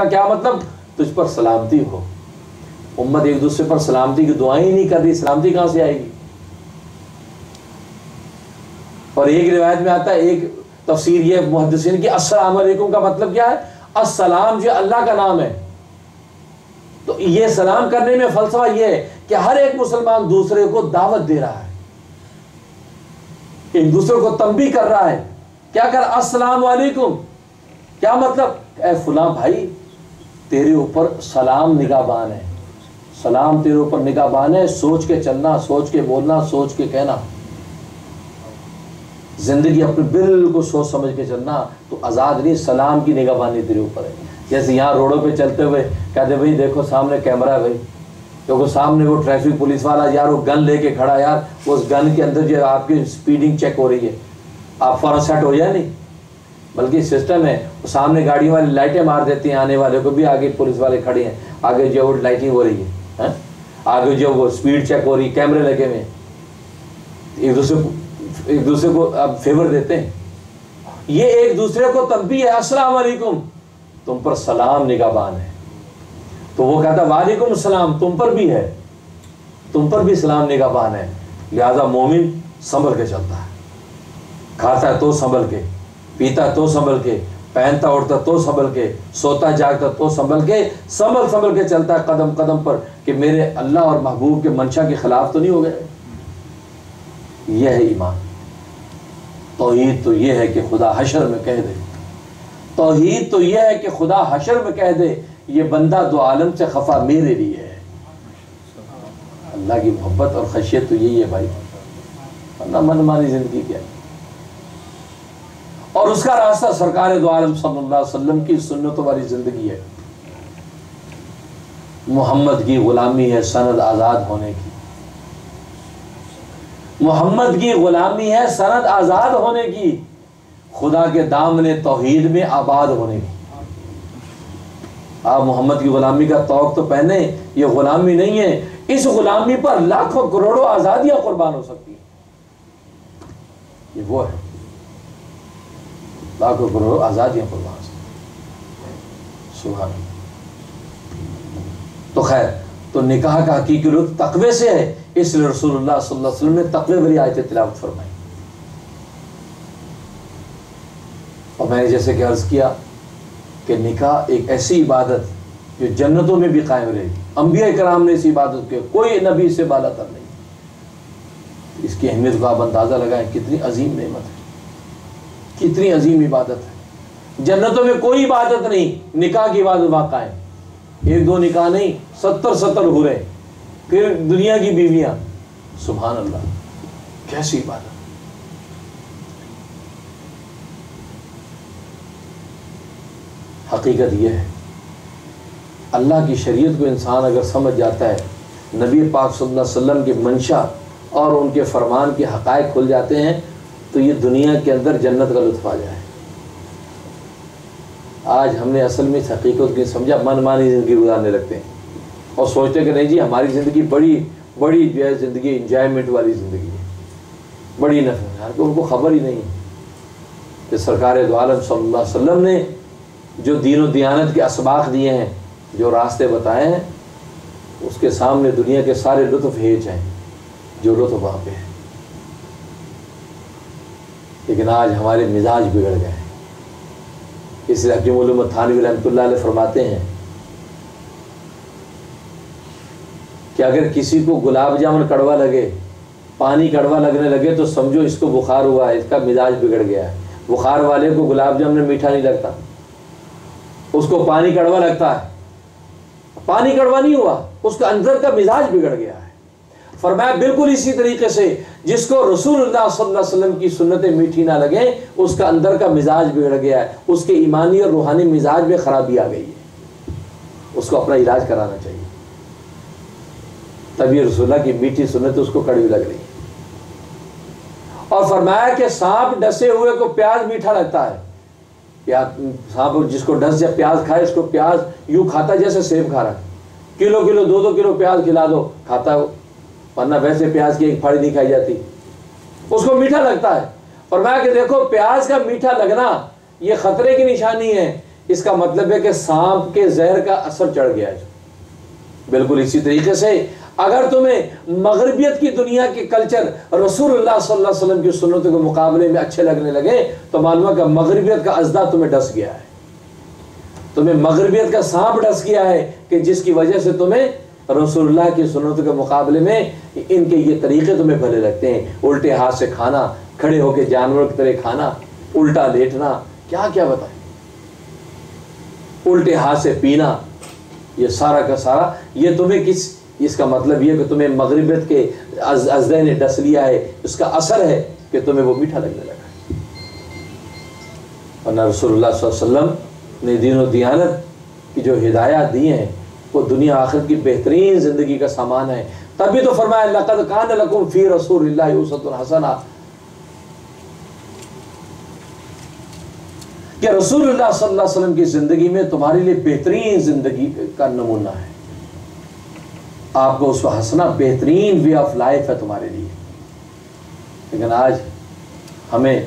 کیا مطلب؟ تجھ پر سلامتی ہو. امت ایک دوسرے پر سلامتی کی دعائیں ہی نہیں کر رہی، سلامتی کہاں سے آئے گی؟ اور ایک روایت میں آتا ہے، ایک تفسیر یہ محدثین کی، السلام علیکم کا مطلب کیا ہے؟ السلام جو اللہ کا نام ہے. تو یہ سلام کرنے میں فلسفہ یہ ہے کہ ہر ایک مسلمان دوسرے کو دعوت دے رہا ہے، ایک دوسرے کو تنبیہ کر رہا ہے. کیا کر؟ السلام علیکم. کیا مطلب؟ اے فلاں بھائی، تیرے اوپر سلام نگہبان ہے، سلام تیرے اوپر نگہبان ہے. سوچ کے چلنا، سوچ کے بولنا، سوچ کے کہنا، زندگی اپنے بالکل سوچ سمجھ کے چلنا. تو آزاد نہیں، سلام کی نگہبانی تیرے اوپر ہے. جیسے یہاں روڈوں پہ چلتے ہوئے کہتے بھائی دیکھو سامنے کیمرہ ہے بھائی، کیونکہ سامنے وہ ٹریفک پولیس والا یار وہ گن لے کے کھڑا، یار اس گن کے اندر جو آپ کی سپیڈنگ چیک ہو رہی ہے، آپ فوراً سیٹ ہو جائے نہیں. بلکہ سسٹم ہے، سامنے گاڑی والے لائٹیں مار دیتی ہیں، آنے والے کو بھی آگے پولیس والے کھڑے ہیں، آگے جو وہ لائٹنگ ہو رہی ہے، آگے جو وہ سپیڈ چیک ہو رہی ہے، کیمرے لگے ہوئے ہیں، ایک دوسرے کو اب فیور دیتے ہیں. یہ ایک دوسرے کو تنبیہ ہے، السلام علیکم، تم پر سلام نگہبان ہے. تو وہ کہتا وعلیکم السلام، تم پر بھی ہے، تم پر بھی سلام نگہبان ہے. لہذا مومن سنبھل کے چلتا ہے، کھاتا ہے تو سنبھل کے، پیتا تو سنبھل کے، پہنتا اڑتا تو سنبھل کے، سوتا جاگتا تو سنبھل کے چلتا ہے قدم قدم پر، کہ میرے اللہ اور محبوب کے منشا کے خلاف تو نہیں ہو گئے. یہ ہے ایمان. توحید تو یہ ہے کہ خدا حشر میں کہہ دے، توحید تو یہ ہے کہ خدا حشر میں کہہ دے یہ بندہ دو عالم سے خفا میرے لیے ہے. اللہ کی محبت اور خشیت تو یہی ہے بھائی، ورنہ من مانی زندگی کیا ہے. اور اس کا راستہ سرکار دو عالم صلی اللہ علیہ وسلم کی سنتوں والی زندگی ہے. محمد کی غلامی ہے سند آزاد ہونے کی، محمد کی غلامی ہے سند آزاد ہونے کی، خدا کے دامن توحید میں آباد ہونے کی. آپ محمد کی غلامی کا توق تو پہنے، یہ غلامی نہیں ہے، اس غلامی پر لاکھوں کروڑوں آزادیاں قربان ہو سکتی ہیں. یہ وہ ہے، لاکھوں کروڑوں آزادیاں قربان ہو سکتی ہیں. سبحان اللہ. تو خیر، تو نکاح کا حقیقی لطف تقوی سے ہے، اس لیے رسول اللہ صلی اللہ علیہ وسلم نے تقوی بری آیت تلاوت فرمائی. اور میں نے جیسے کہ عرض کیا کہ نکاح ایک ایسی عبادت جو جنتوں میں بھی قائم رہے گی. انبیاء کرام نے اس عبادت کے، کوئی نبی اس سے بالا تر نہیں. اس کی اہمیت کو آپ اندازہ لگائیں، کتنی عظیم نعمت ہے، کتنی عظیم عبادت ہے. جنتوں میں کوئی عبادت نہیں، نکاح کی عبادت وہاں قائم. ایک دو نکاح نہیں، 70 حوریں، پھر دنیا کی بیویاں. سبحان اللہ، کیسی عبادت. حقیقت یہ ہے، اللہ کی شریعت کو انسان اگر سمجھ جاتا ہے، نبی پاک صلی اللہ علیہ وسلم کی منشا اور ان کے فرمان کے حقائق کھل جاتے ہیں، تو یہ دنیا کے اندر جنت کا لطف آ جائے. آج ہم نے اصل میں اس حقیقت کی سمجھا، من مانی زندگی گزارنے لگتے ہیں اور سوچتے کہ نہیں جی ہماری زندگی بڑی جو ہے زندگی انجوائمنٹ والی زندگی ہے، بڑی نفع ہے. ان کو خبر ہی نہیں کہ سرکار دو عالم صلی اللہ علیہ وسلم نے جو دین و دیانت کے اسباق دیے ہیں، جو راستے بتائے ہیں، اس کے سامنے دنیا کے سارے لطف ہیج ہیں جو لطف وہاں پہ ہے. لیکن آج ہمارے مزاج بگڑ گئے ہیں. اس لیے حکیم علوم تھانوی رحمۃ اللہ علیہ فرماتے ہیں کہ اگر کسی کو گلاب جامن کڑوا لگے، پانی کڑوا لگنے لگے، تو سمجھو اس کو بخار ہوا ہے، اس کا مزاج بگڑ گیا ہے. بخار والے کو گلاب جامن میٹھا نہیں لگتا، اس کو پانی کڑوا لگتا ہے. پانی کڑوا نہیں ہوا، اس کا اندر کا مزاج بگڑ گیا ہے. فرمایا بالکل اسی طریقے سے جس کو رسول اللہ صلی اللہ علیہ وسلم کی سنتیں میٹھی نہ لگیں، اس کا اندر کا مزاج بگڑ گیا ہے، اس کے ایمانی اور روحانی مزاج میں خرابی آ گئی ہے. اس کو اپنا علاج کرانا چاہیے. تبھی رسول اللہ کی میٹھی سنت اس کو کڑوی لگ رہی. اور فرمایا کہ سانپ ڈسے ہوئے کو پیاز میٹھا لگتا ہے. سانپ جس کو ڈس جب پیاز کھائے، اس کو پیاز یوں کھاتا جیسے سیب کھا رہا ہے. کلو 2 کلو پیاز کھلا دو، کھاتا ہے وہ، ورنہ ویسے پیاز کی ایک پھاڑی نہیں کھائی جاتی، اس کو میٹھا لگتا ہے. فرمایا کہ دیکھو پیاز کا میٹھا لگنا یہ خطرے کی نشانی ہے اس کا مطلب ہے کہ سانپ کے زہر کا اثر چڑھ گیا ہے. بالکل اسی طریقے سے اگر تمہیں مغربیت کی دنیا کے کلچر رسول اللہ صلی اللہ علیہ وسلم کی سنتوں کے مقابلے میں اچھے لگنے لگے تو معلوم ہے کہ مغربیت کا ازدہ تمہیں ڈس گیا ہے. تمہیں مغربیت کا سانپ ڈس گیا ہے کہ جس کی وجہ سے تمہیں رسول اللہ کی سنتوں کے مقابلے میں ان کے یہ طریقے تمہیں بھلے لگتے ہیں. الٹے ہاتھ سے کھانا، کھڑے ہو کے جانور کی طرح کھانا، الٹا لیٹنا، کیا کیا بتائیں، الٹے ہاتھ سے پینا، یہ سارا کا سارا یہ تمہیں اس کا مطلب یہ کہ تمہیں مغربیت کے ازدے نے ڈس لیا ہے. اس کا اثر ہے کہ تمہیں وہ میٹھا لگنے لگا. ورنہ رسول اللہ صلی اللہ علیہ وسلم نے دین و دیانت کی جو ہدایات دی ہیں وہ دنیا آخرت کی بہترین زندگی کا سامان ہے. تبھی تو فرمایا لقد کان لکم فی رسول اللہ اسوۃ حسنہ، کہ رسول اللہ صلی اللہ علیہ وسلم کی زندگی میں تمہارے لیے بہترین زندگی کا نمونہ ہے. آپ کو اس کو حسنہ بہترین وے آف لائف ہے تمہارے لیے. لیکن آج ہمیں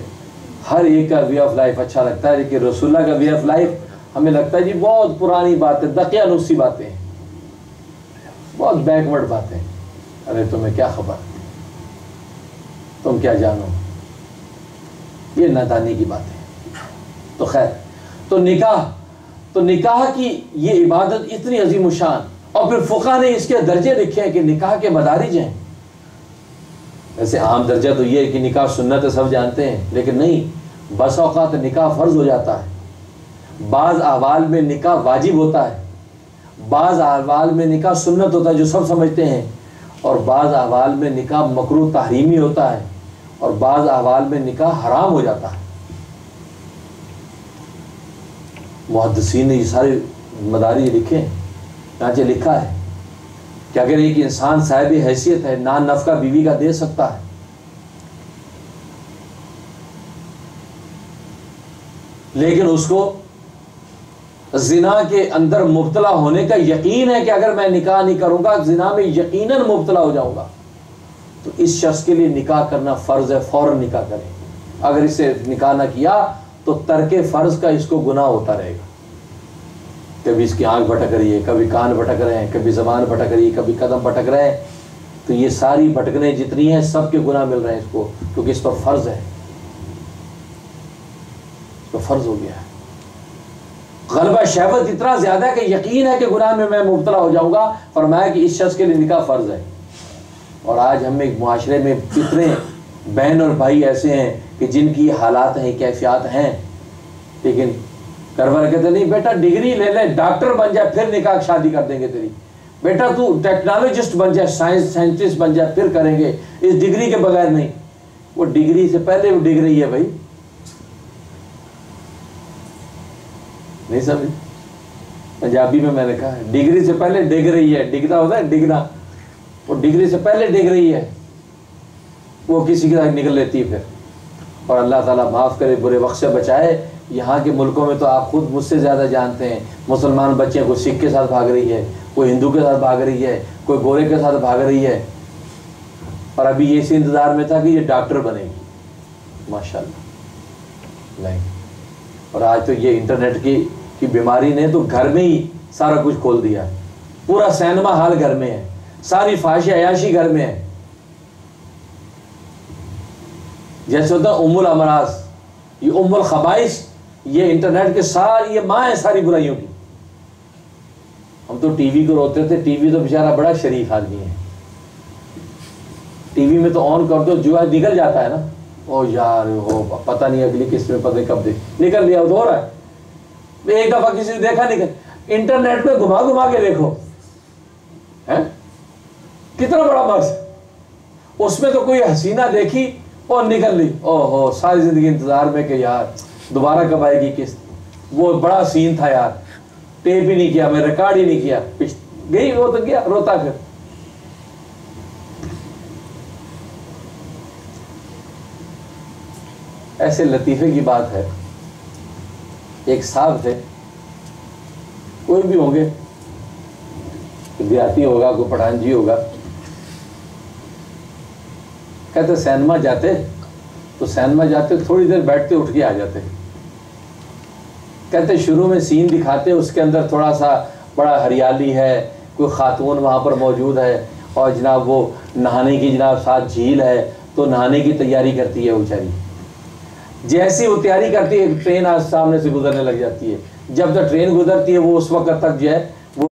ہر ایک کا وے آف لائف اچھا لگتا ہے، لیکن رسول اللہ کا وے آف لائف ہمیں لگتا ہے جی بہت پرانی باتیں، دقیانوسی باتیں ہیں، بہت بیکورڈ باتیں. ارے تمہیں کیا خبر، تم کیا جانو، یہ نادانی کی باتیں. تو خیر، تو نکاح کی یہ عبادت اتنی عظیم و شان، اور پھر فقہ نے اس کے درجے لکھے ہیں کہ نکاح کے مدارج ہیں. ویسے عام درجہ تو یہ ہے کہ نکاح سنت ہے، سب جانتے ہیں، لیکن نہیں، بس اوقات نکاح فرض ہو جاتا ہے. بعض احوال میں نکاح واجب ہوتا ہے، بعض احوال میں نکاح سنت ہوتا ہے جو سب سمجھتے ہیں، اور بعض احوال میں نکاح مکروہ تحریمی ہوتا ہے، اور بعض احوال میں نکاح حرام ہو جاتا ہے. محدثین نے یہ سارے مدارج لکھے ہیں. چنانچہ لکھا ہے کہ اگر ایک انسان صاحب حیثیت ہے، نان نفقہ بیوی کا دے سکتا ہے، لیکن اس کو زنا کے اندر مبتلا ہونے کا یقین ہے کہ اگر میں نکاح نہیں کروں گا زنا میں یقیناً مبتلا ہو جاؤں گا، تو اس شخص کے لیے نکاح کرنا فرض ہے، فوراً نکاح کریں. اگر اس سے نکاح نہ کیا تو ترک فرض کا اس کو گناہ ہوتا رہے گا. کبھی اس کی آنکھ بھٹک رہی ہے، کبھی کان بھٹک رہے ہیں، کبھی زبان بھٹک رہی ہے، کبھی قدم بھٹک رہے ہیں، تو یہ ساری بھٹکنے جتنی ہیں سب کے گناہ مل رہے ہیں اس کو، کیونکہ اس پر فرض ہے، اس پر فرض ہو گیا ہے. غلبہ شہوت اتنا زیادہ ہے کہ یقین ہے کہ گناہ میں مبتلا ہو جاؤں گا. فرمایا کہ اس شخص کے لیے نکاح فرض ہے. اور آج ہم ایک معاشرے میں کتنے بہن اور بھائی ایسے ہیں کہ جن کی حالات ہیں، کیفیات ہیں، لیکن گھر والے کہتے نہیں بیٹا ڈگری لے لے، ڈاکٹر بن جائے پھر نکاح شادی کر دیں گے تیری، بیٹا تو ٹیکنالوجسٹ بن جائے، سائنٹسٹ بن جائے پھر کریں گے، اس ڈگری کے بغیر نہیں. وہ ڈگری سے پہلے وہ ڈگ رہی ہے بھائی، نہیں سمجھ؟ پنجابی میں نے کہا ڈگری سے پہلے ڈگ رہی ہے، ڈگنا ہوتا ہے ڈگنا، وہ ڈگری سے پہلے ڈگ رہی ہے، وہ کسی کے ساتھ نکل لیتی ہے پھر. اور اللہ تعالیٰ معاف کرے، برے وقت سے بچائے. یہاں کے ملکوں میں تو آپ خود مجھ سے زیادہ جانتے ہیں، مسلمان بچے کوئی سکھ کے ساتھ بھاگ رہی ہے، کوئی ہندو کے ساتھ بھاگ رہی ہے، کوئی گورے کے ساتھ بھاگ رہی ہے، اور ابھی یہ اسی انتظار میں تھا کہ یہ ڈاکٹر بنے گی. ماشاءاللہ نہیں. اور آج تو یہ انٹرنیٹ کی بیماری نے تو گھر میں ہی سارا کچھ کھول دیا. پورا سینما ہال گھر میں ہے، ساری فحش عیاشی گھر میں ہے. جیسے ہوتا ہے ام الامراض، یہ ام الخبائث، یہ انٹرنیٹ کے ساری یہ ماں ہے ساری برائیوں کی. ہم تو ٹی وی کو روتے تھے، ٹی وی تو بیچارہ بڑا شریف آدمی ہے، ٹی وی میں تو آن کر دو جو ہے نکل جاتا ہے نا، او یار ہو پتہ نہیں اگلی قسط میں پتہ نہیں کب نکل لیا، وہ رہا ہے، ایک دفعہ کسی نے دیکھا نکل. انٹرنیٹ پہ گھما گھما کے دیکھو کتنا بڑا بس، اس میں تو کوئی حسینہ دیکھی اور نکل لی، او ہو ساری زندگی انتظار میں کہ یار دوبارہ کب آئے گی قسط. وہ بڑا سین تھا یار، ٹیپ ہی نہیں کیا، میں ریکارڈ ہی نہیں کیا، گئی وہ تو گیا روتا. پھر ایسے لطیفے کی بات ہے، ایک صاحب تھے، کوئی بھی ہوں گے، دیہاتی ہوگا، کوئی پٹھان جی ہوگا، کہتے سینما جاتے تو سینما جاتے تھوڑی دیر بیٹھتے اٹھ کے آ جاتے. کہتے شروع میں سین دکھاتے اس کے اندر تھوڑا سا بڑا ہریالی ہے, کوئی خاتون وہاں پر موجود ہے, اور جناب وہ نہانے کی جناب ساتھ جھیل ہے, تو نہانے کی تیاری کرتی ہے بیچاری. جیسی وہ تیاری کرتی ہے ٹرین آج سامنے سے گزرنے لگ جاتی ہے. جب تک ٹرین گزرتی ہے وہ اس وقت تک جو ہے